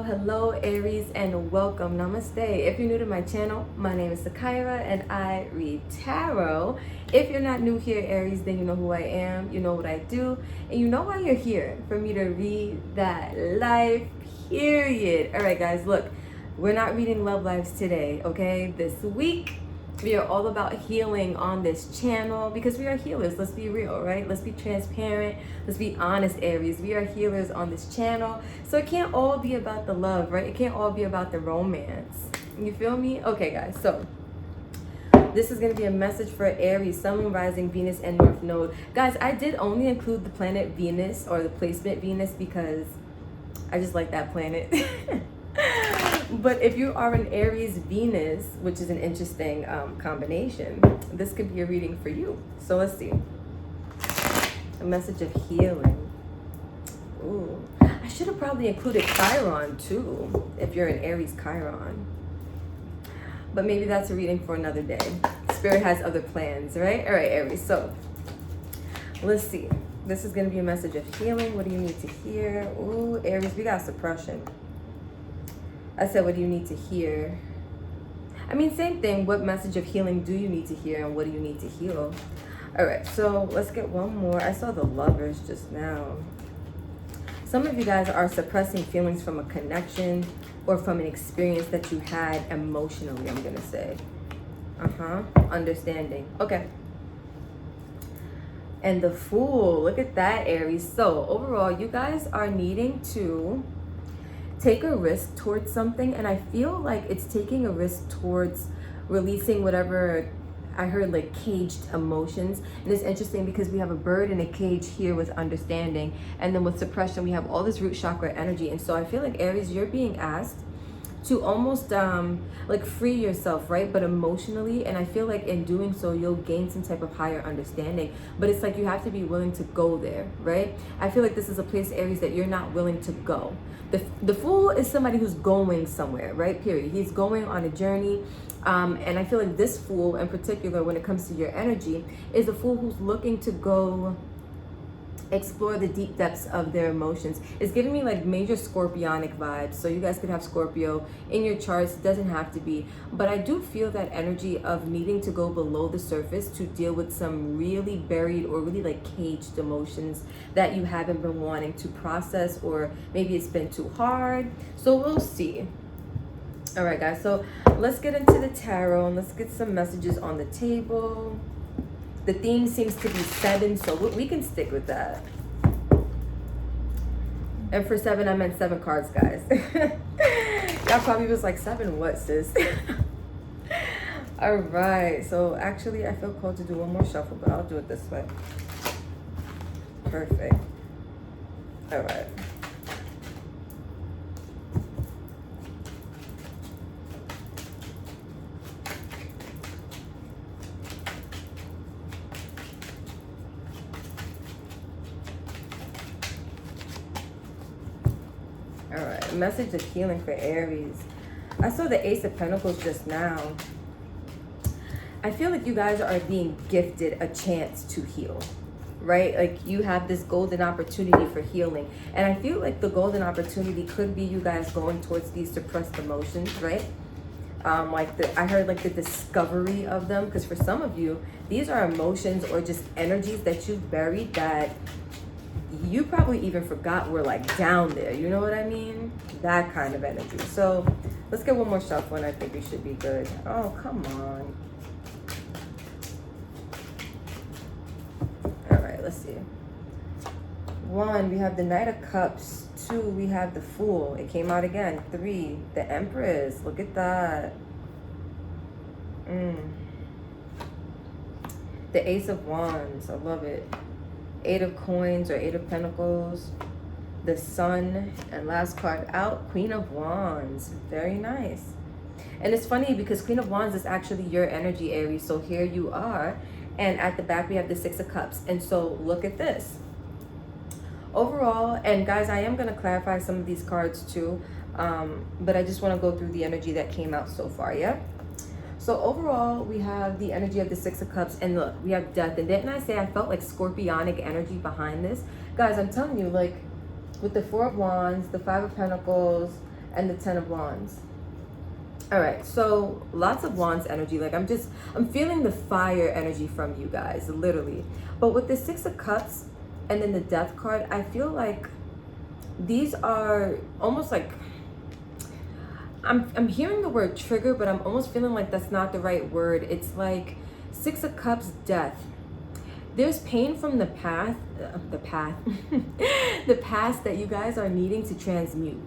Hello Aries, and welcome. Namaste. If you're new to my channel, my name is Sakaira and I read tarot. If you're not new here, Aries, then you know who I am, you know what I do, and you know why you're here, for me to read that life, period. All right guys, look, we're not reading love lives today, okay? This week we are all about healing on this channel because we are healers. Let's be real, right? Let's be transparent. Let's be honest, Aries. We are healers on this channel. So it can't all be about the love, right? It can't all be about the romance. You feel me? Okay, guys. So this is going to be a message for Aries, Sun, Moon, Rising, Venus, and North Node. Guys, I did only include the planet Venus, or the placement Venus, because I just like that planet. But if you are an Aries Venus, which is an interesting combination, this could be a reading for you. So let's see. A message of healing. Ooh, I should have probably included Chiron too, if you're an Aries Chiron. But maybe that's a reading for another day. Spirit has other plans, right? All right, Aries. So let's see. This is going to be a message of healing. What do you need to hear? Ooh, Aries, we got suppression. I said, what do you need to hear? I mean, same thing. What message of healing do you need to hear, and what do you need to heal? All right, so let's get one more. I saw the Lovers just now. Some of you guys are suppressing feelings from a connection or from an experience that you had emotionally, I'm going to say. Understanding. Okay. And the Fool. Look at that, Aries. So overall, you guys are needing to take a risk towards something, and I feel like it's taking a risk towards releasing whatever, I heard like caged emotions. And it's interesting because we have a bird in a cage here with understanding, and then with suppression we have all this root chakra energy. And so I feel like, Aries, you're being asked to almost like free yourself, right? But emotionally, and I feel like in doing so you'll gain some type of higher understanding, but it's like you have to be willing to go there, right? I feel like this is a place, Aries, that you're not willing to go. The Fool is somebody who's going somewhere, right? Period. He's going on a journey. And I feel like this Fool in particular, when it comes to your energy, is a Fool who's looking to go explore the deep depths of their emotions. It's giving me like major scorpionic vibes. So you guys could have Scorpio in your charts. It doesn't have to be. But I do feel that energy of needing to go below the surface to deal with some really buried or really like caged emotions that you haven't been wanting to process, or maybe it's been too hard. So we'll see. All right, guys. So let's get into the tarot and let's get some messages on the table. The theme seems to be 7, so we can stick with that. And for 7, I meant 7 cards, guys. Y'all probably was like, 7 what, sis? All right, so actually I feel called to do one more shuffle, but I'll do it this way. Perfect. All right. All right, message of healing for Aries. I saw the Ace of Pentacles just now. I feel like you guys are being gifted a chance to heal, right? Like you have this golden opportunity for healing. And I feel like the golden opportunity could be you guys going towards these suppressed emotions, right? I heard like the discovery of them, because for some of you, these are emotions or just energies that you've buried that you probably even forgot were like down there. You know what I mean? That kind of energy. So let's get one more shuffle and I think we should be good. Oh, come on. All right, let's see. 1, we have the Knight of Cups. 2, we have the Fool. It came out again. 3, the Empress. Look at that. The Ace of Wands. I love it. 8 of Coins or 8 of Pentacles. The Sun. And last card out, Queen of Wands. Very nice. And it's funny because Queen of Wands is actually your energy, Aries. So here you are. And at the back, we have the 6 of Cups. And so look at this. Overall, and guys, I am going to clarify some of these cards too. But I just want to go through the energy that came out so far, yeah? So overall, we have the energy of the Six of Cups, and look, we have death. And didn't I say I felt like scorpionic energy behind this? Guys, I'm telling you, like, with the Four of Wands, the Five of Pentacles, and the Ten of Wands. All right, so lots of Wands energy. Like, I'm feeling the fire energy from you guys, literally. But with the Six of Cups and then the Death card, I feel like these are almost like, I'm hearing the word trigger, but I'm almost feeling like that's not the right word. It's like Six of Cups, death. There's pain from the past, the past that you guys are needing to transmute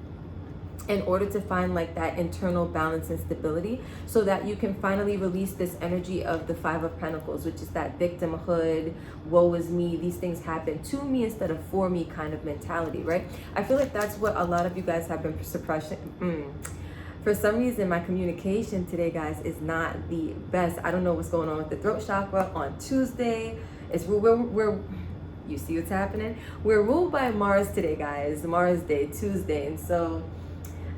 in order to find like that internal balance and stability, so that you can finally release this energy of the Five of Pentacles, which is that victimhood, woe is me, these things happen to me instead of for me kind of mentality, right? I feel like that's what a lot of you guys have been suppressing. For some reason, my communication today, guys, is not the best. I don't know what's going on with the throat chakra on Tuesday. We're you see what's happening? We're ruled by Mars today, guys. Mars Day, Tuesday. And so,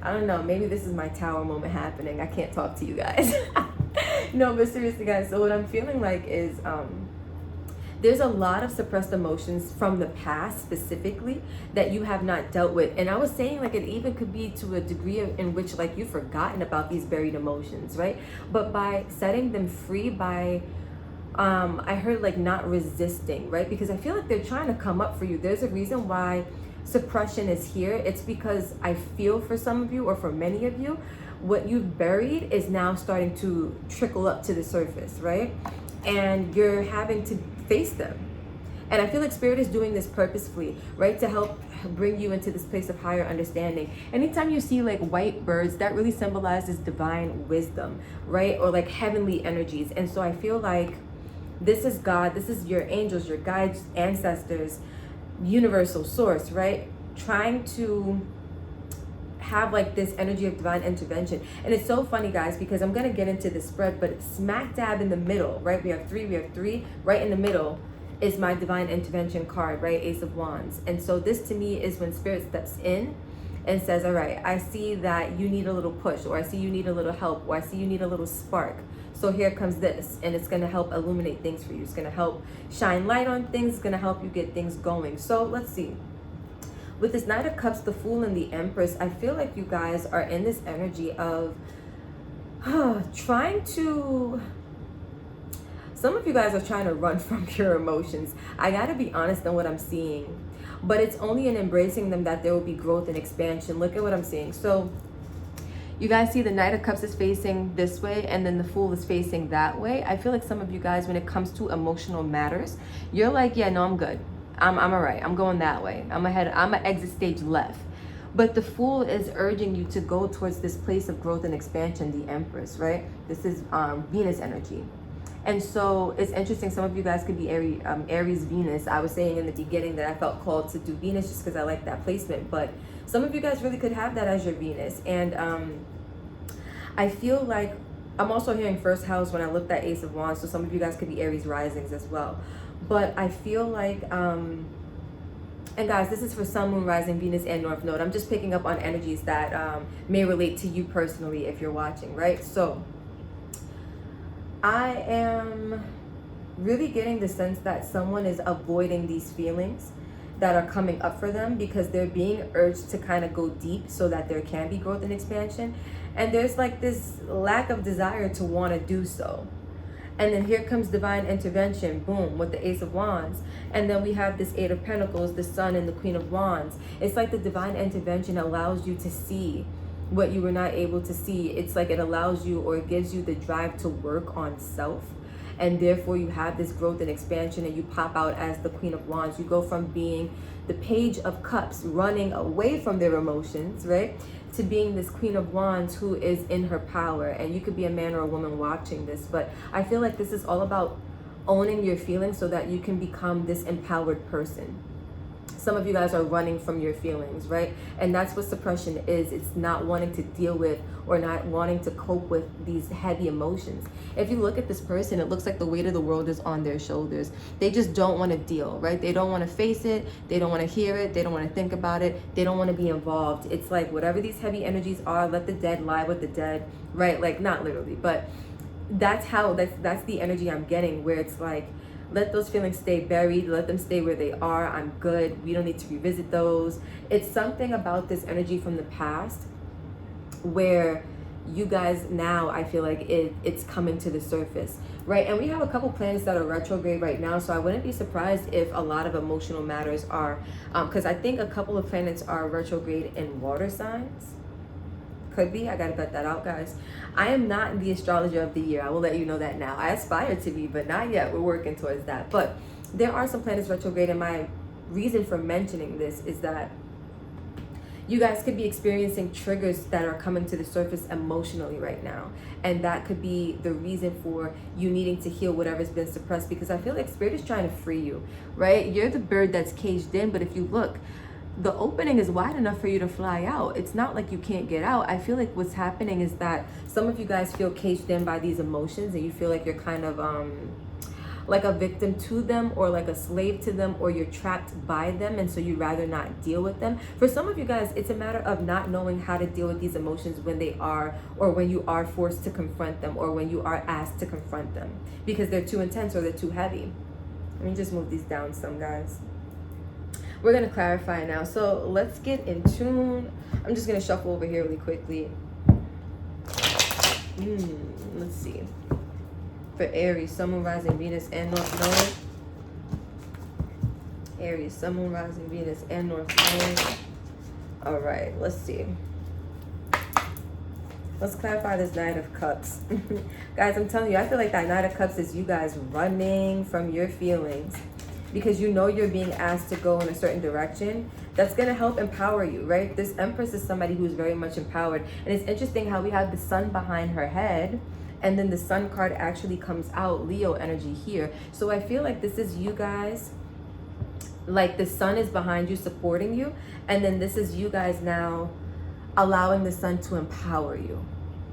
I don't know, maybe this is my tower moment happening. I can't talk to you guys. No, but seriously, guys, so what I'm feeling like is there's a lot of suppressed emotions from the past specifically that you have not dealt with. And I was saying, like, it even could be to a degree in which, like, you've forgotten about these buried emotions, right? But by setting them free, by I heard like not resisting, right? Because I feel like they're trying to come up for you. There's a reason why suppression is here. It's because I feel for some of you, or for many of you, what you've buried is now starting to trickle up to the surface, right? And you're having to face them. And I feel like Spirit is doing this purposefully, right? To help bring you into this place of higher understanding. Anytime you see like white birds, that really symbolizes divine wisdom, right? Or like heavenly energies. And so I feel like this is God, this is your angels, your guides, ancestors, universal source, right? Trying to have like this energy of divine intervention. And it's so funny, guys, because I'm going to get into the spread, but smack dab in the middle, right? We have three, right in the middle is my divine intervention card, right? Ace of Wands. And so this to me is when Spirit steps in and says, all right, I see that you need a little push, or I see you need a little help, or I see you need a little spark. So here comes this, and it's going to help illuminate things for you. It's going to help shine light on things. It's going to help you get things going. So let's see. With this Knight of Cups, the Fool, and the Empress, I feel like you guys are in this energy of trying to... Some of you guys are trying to run from your emotions. I got to be honest on what I'm seeing. But it's only in embracing them that there will be growth and expansion. Look at what I'm seeing. So you guys see the Knight of Cups is facing this way, and then the Fool is facing that way. I feel like some of you guys, when it comes to emotional matters, you're like, yeah, no, I'm good. I'm all right. I'm going that way. I'm ahead. I'm at exit stage left. But the Fool is urging you to go towards this place of growth and expansion, the Empress, right? This is Venus energy. And so it's interesting. Some of you guys could be Aries Venus. I was saying in the beginning that I felt called to do Venus just because I like that placement. But some of you guys really could have that as your Venus. And I feel like I'm also hearing first house when I looked at Ace of Wands. So some of you guys could be Aries risings as well. But I feel like, and guys, this is for Sun, Moon, Rising, Venus, and North Node. I'm just picking up on energies that may relate to you personally if you're watching, right? So I am really getting the sense that someone is avoiding these feelings that are coming up for them because they're being urged to kind of go deep so that there can be growth and expansion. And there's like this lack of desire to want to do so. And then here comes divine intervention, boom, with the Ace of Wands. And then we have this Eight of Pentacles, the Sun, and the Queen of Wands. It's like the divine intervention allows you to see what you were not able to see. It's like it allows you, or it gives you the drive to work on self. And therefore you have this growth and expansion, and you pop out as the Queen of Wands. You go from being the Page of Cups, running away from their emotions, right, to being this Queen of Wands who is in her power. And you could be a man or a woman watching this, but I feel like this is all about owning your feelings so that you can become this empowered person. some of you guys are running from your feelings, right? And that's what suppression is. It's not wanting to deal with or not wanting to cope with these heavy emotions. If you look at this person, it looks like the weight of the world is on their shoulders. They just don't want to deal, right? They don't want to face it. They don't want to hear it. They don't want to think about it. They don't want to be involved. It's like whatever these heavy energies are, let the dead lie with the dead, right? Like not literally, but that's the energy I'm getting, where it's like, let those feelings stay buried, let them stay where they are. I'm good. We don't need to revisit those. It's something about this energy from the past where you guys now, I feel like it's coming to the surface, right? And we have a couple planets that are retrograde right now, so I wouldn't be surprised if a lot of emotional matters are, because I think a couple of planets are retrograde in water signs. Could be. I gotta cut that out, guys. I am not the astrologer of the year. I will let you know that now. I aspire to be, but not yet. We're working towards that. But there are some planets retrograde, and my reason for mentioning this is that you guys could be experiencing triggers that are coming to the surface emotionally right now. And that could be the reason for you needing to heal whatever's been suppressed, because I feel like Spirit is trying to free you, right? You're the bird that's caged in, but if you look, the opening is wide enough for you to fly out. It's not like you can't get out. I feel like what's happening is that some of you guys feel caged in by these emotions, and you feel like you're kind of like a victim to them, or like a slave to them, or you're trapped by them, and so you'd rather not deal with them. For some of you guys, it's a matter of not knowing how to deal with these emotions when they are, or when you are forced to confront them, or when you are asked to confront them, because they're too intense or they're too heavy. Let me just move these down some, guys. We're going to clarify now. So let's get in tune. I'm just going to shuffle over here really quickly. Let's see. For Aries, Sun, Moon, Rising, Venus, and North Node. Aries, Sun, Moon, Rising, Venus, and North Node. All right, let's see. Let's clarify this Knight of Cups. Guys, I'm telling you, I feel like that Knight of Cups is you guys running from your feelings, because you know you're being asked to go in a certain direction that's going to help empower you, right? This Empress is somebody who's very much empowered. And it's interesting how we have the Sun behind her head, and then the Sun card actually comes out, Leo energy here. So I feel like this is you guys, like the Sun is behind you, supporting you, and then this is you guys now allowing the Sun to empower you.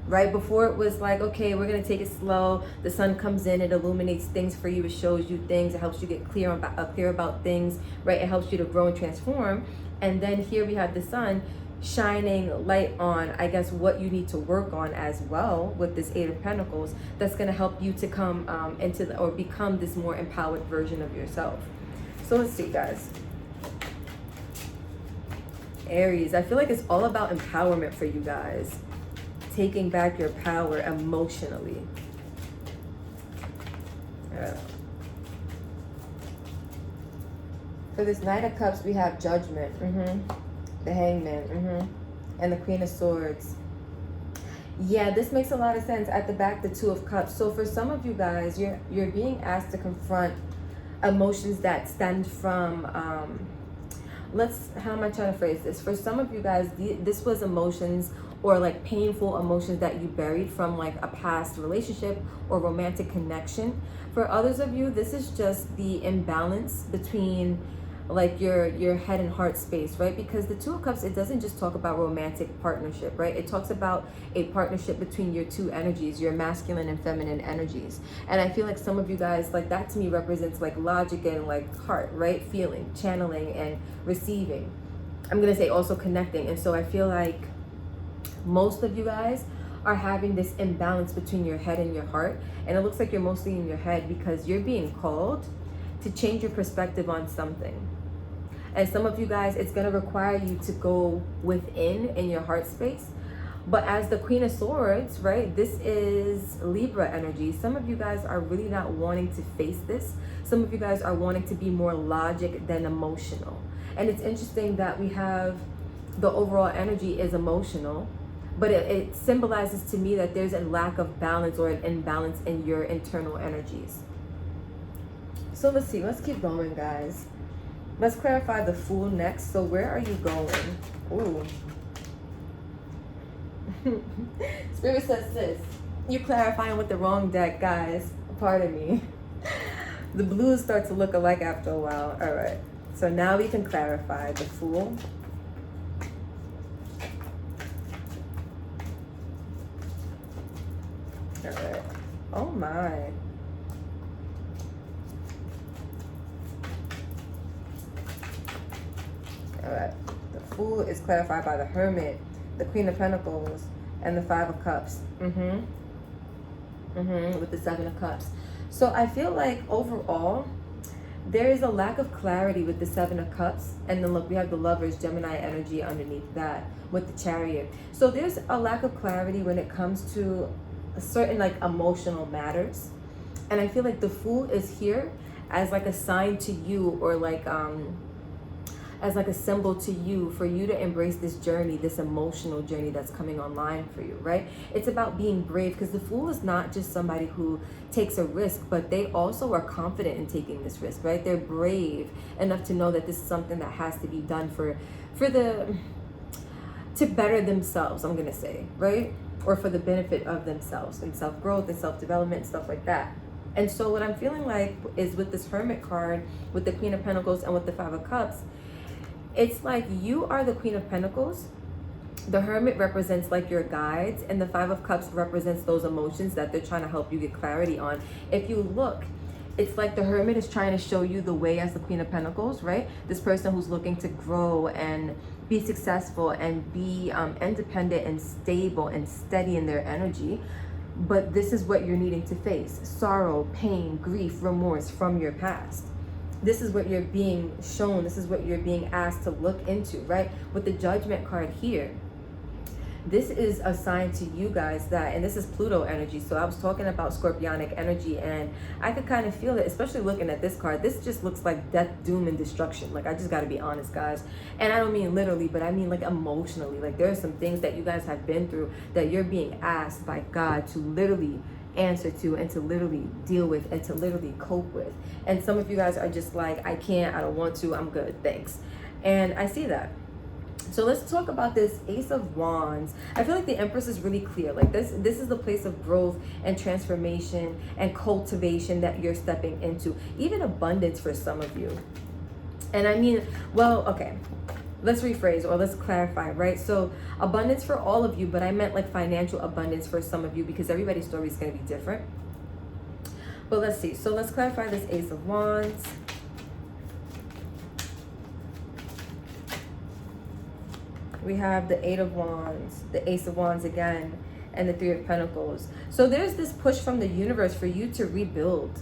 Right before it was like, okay, we're gonna take it slow. The Sun comes in, it illuminates things for you, it shows you things, it helps you get clear about things, right? It helps you to grow and transform. And then here we have the Sun shining light on, I guess, what you need to work on as well with this Eight of Pentacles. That's gonna help you to come or become this more empowered version of yourself. So let's see, guys. Aries, I feel like it's all about empowerment for you guys. Taking back your power emotionally. For this Knight of Cups, we have Judgment, the Hangman, and the Queen of Swords. Yeah, this makes a lot of sense. At the back, the Two of Cups. So for some of you guys, you're being asked to confront emotions that stemmed from how am I trying to phrase this? For some of you guys, this was emotions or like painful emotions that you buried from like a past relationship or romantic connection. For others of you, this is just the imbalance between like your head and heart space, right? Because the Two of Cups, it doesn't just talk about romantic partnership, right? It talks about a partnership between your two energies, your masculine and feminine energies. And I feel like some of you guys, like that to me represents like logic and like heart, right? Feeling, channeling, and receiving. I'm gonna say also connecting. And so I feel like most of you guys are having this imbalance between your head and your heart. And it looks like you're mostly in your head because you're being called to change your perspective on something. And some of you guys, it's going to require you to go within in your heart space. But as the Queen of Swords, right, this is Libra energy. Some of you guys are really not wanting to face this. Some of you guys are wanting to be more logic than emotional. And it's interesting that we have the overall energy is emotional, but it symbolizes to me that there's a lack of balance or an imbalance in your internal energies. So let's see, let's keep going, guys. Let's clarify the Fool next. So where are you going? Ooh. Spirit says this. You're clarifying with the wrong deck, guys. Pardon me. The blues start to look alike after a while. All right. So now we can clarify the Fool. All right. Oh my. All right. The Fool is clarified by the Hermit, the Queen of Pentacles, and the Five of Cups. With the Seven of Cups. So I feel like overall, there is a lack of clarity with the Seven of Cups. And then look, we have the Lovers, Gemini energy underneath that with the Chariot. So there's a lack of clarity when it comes to certain like emotional matters. And I feel like the Fool is here as like a sign to you, or like as like a symbol to you, for you to embrace this journey, this emotional journey that's coming online for you, right? It's about being brave, because the Fool is not just somebody who takes a risk, but they also are confident in taking this risk, right? They're brave enough to know that this is something that has to be done to better themselves, I'm gonna say, right? Or for the benefit of themselves and self-growth and self-development and stuff like that. And so what I'm feeling like is with this Hermit card, with the Queen of Pentacles and with the Five of Cups, it's like you are the Queen of Pentacles. The Hermit represents like your guides, and the Five of Cups represents those emotions that they're trying to help you get clarity on. If you look, it's like the Hermit is trying to show you the way as the Queen of Pentacles, right? This person who's looking to grow and be successful and be independent and stable and steady in their energy. But this is what you're needing to face: sorrow, pain, grief, remorse from your past. This is what you're being shown. This is what you're being asked to look into, right? With the Judgment card here, this is a sign to you guys that, and this is Pluto energy. So I was talking about Scorpionic energy, and I could kind of feel it, especially looking at this card. This just looks like death, doom, and destruction. Like, I just got to be honest, guys. And I don't mean literally, but I mean like emotionally. Like, there are some things that you guys have been through that you're being asked by God to literally answer to, and to literally deal with, and to literally cope with. And some of you guys are just like, I can't, I don't want to, I'm good, thanks. And I see that. So let's talk about this Ace of Wands. I feel like the Empress is really clear. Like this is the place of growth and transformation and cultivation that you're stepping into, even abundance for some of you. And I mean, well, okay, let's rephrase, or let's clarify, right? So abundance for all of you, but I meant like financial abundance for some of you, because everybody's story is going to be different. But let's see. So let's clarify this Ace of Wands. We have the Eight of Wands, the Ace of Wands again, and the Three of Pentacles. So there's this push from the universe for you to rebuild,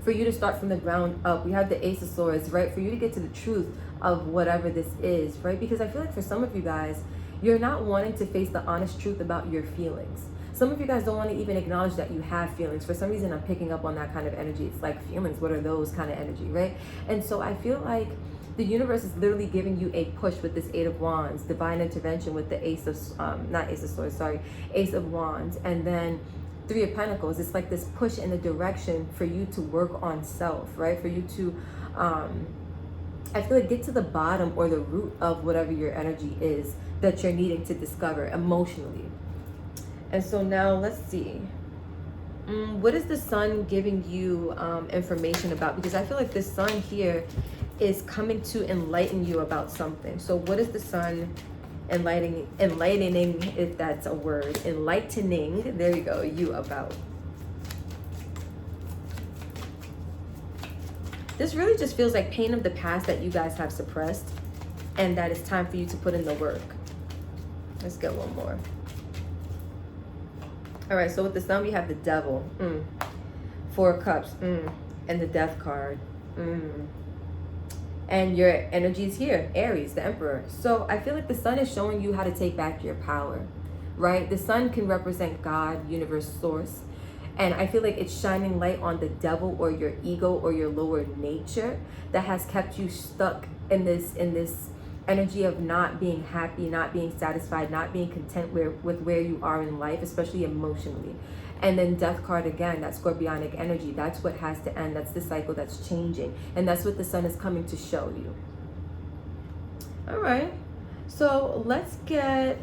for you to start from the ground up. We have the Ace of Swords, right? For you to get to the truth of whatever this is, right? Because I feel like for some of you guys, you're not wanting to face the honest truth about your feelings. Some of you guys don't want to even acknowledge that you have feelings. For some reason, I'm picking up on that kind of energy. It's like, feelings, what are those kind of energy, right? And so I feel like the universe is literally giving you a push with this Eight of Wands, divine intervention with the Ace of, not Ace of Swords, sorry, Ace of Wands, and then Three of Pentacles. It's like this push in the direction for you to work on self, right? For you to, I feel like, get to the bottom or the root of whatever your energy is that you're needing to discover emotionally. And so now let's see. What is the Sun giving you information about? Because I feel like the Sun here is coming to enlighten you about something. So what is the Sun enlightening, if that's a word, enlightening, there you go, you about? This really just feels like pain of the past that you guys have suppressed, and that it's time for you to put in the work. Let's get one more. All right, so with the Sun, we have the Devil, Four of Cups, and the Death card. And your energy is here, Aries, the Emperor. So I feel like the Sun is showing you how to take back your power, right? The Sun can represent God, universe, source. And I feel like it's shining light on the devil, or your ego, or your lower nature that has kept you stuck in this energy of not being happy, not being satisfied, not being content with where you are in life, especially emotionally. And then Death card again, that Scorpionic energy, that's what has to end. That's the cycle that's changing. And that's what the Sun is coming to show you. All right. So let's get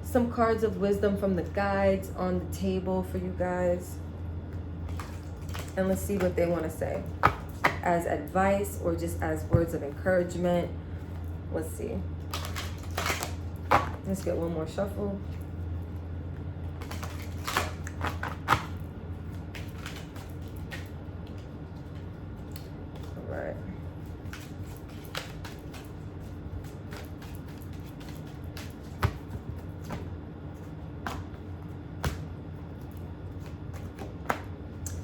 some cards of wisdom from the guides on the table for you guys. And let's see what they want to say. as advice or just as words of encouragement. Let's see. Let's get one more shuffle. All right.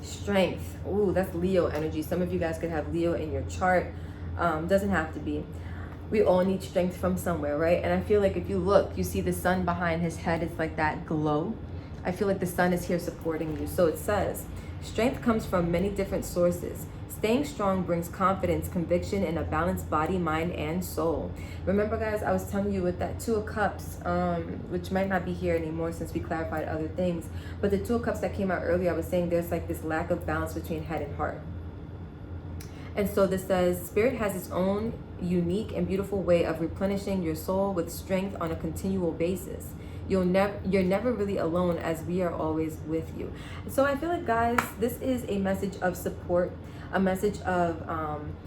Strength. Ooh, that's Leo energy. Some of you guys could have Leo in your chart. Doesn't have to be. We all need strength from somewhere, right? And I feel like if you look, you see the sun behind his head. It's like that glow. I feel like the sun is here supporting you. So it says, strength comes from many different sources. Staying strong brings confidence, conviction, and a balanced body, mind, and soul. Remember, guys, I was telling you with that Two of Cups, which might not be here anymore since we clarified other things. But the Two of Cups that came out earlier, I was saying there's like this lack of balance between head and heart. And so this says, Spirit has its own unique and beautiful way of replenishing your soul with strength on a continual basis. You're never really alone, as we are always with you. So I feel like, guys, this is a message of support, a message of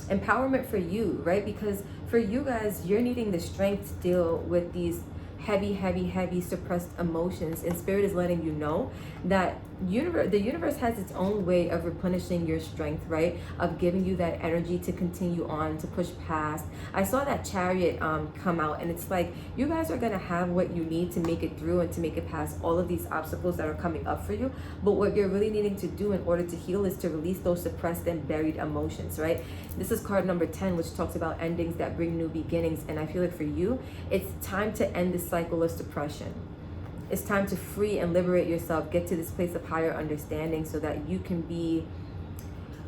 empowerment for you, right? Because for you guys, you're needing the strength to deal with these heavy suppressed emotions, and Spirit is letting you know that the universe has its own way of replenishing your strength, right? Of giving you that energy to continue on, to push past. I saw that Chariot come out, and it's like you guys are gonna have what you need to make it through and to make it past all of these obstacles that are coming up for you. But what you're really needing to do in order to heal is to release those suppressed and buried emotions, right? This is card number 10, which talks about endings that bring new beginnings. And I feel like for you, it's time to end this cycle of suppression. It's time to free and liberate yourself, get to this place of higher understanding so that you can be,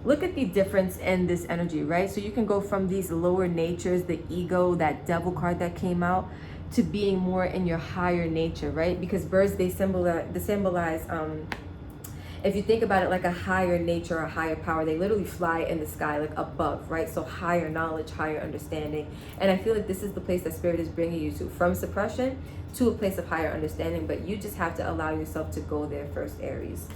look at the difference in this energy, right? So you can go from these lower natures, the ego, that devil card that came out, to being more in your higher nature, right? Because birds, they symbolize if you think about it like a higher nature, a higher power, they literally fly in the sky, like above, right? So higher knowledge, higher understanding. And I feel like this is the place that Spirit is bringing you to, from suppression to a place of higher understanding. But you just have to allow yourself to go there first, Aries.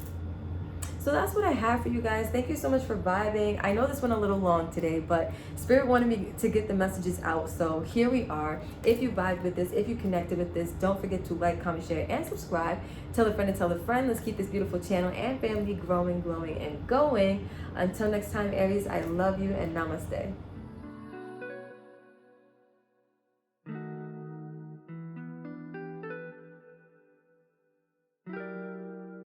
So that's what I have for you guys. Thank you so much for vibing. I know this went a little long today, but Spirit wanted me to get the messages out. So here we are. If you vibed with this, if you connected with this, don't forget to like, comment, share, and subscribe. Tell a friend and tell a friend. Let's keep this beautiful channel and family growing, glowing, and going. Until next time, Aries, I love you and namaste.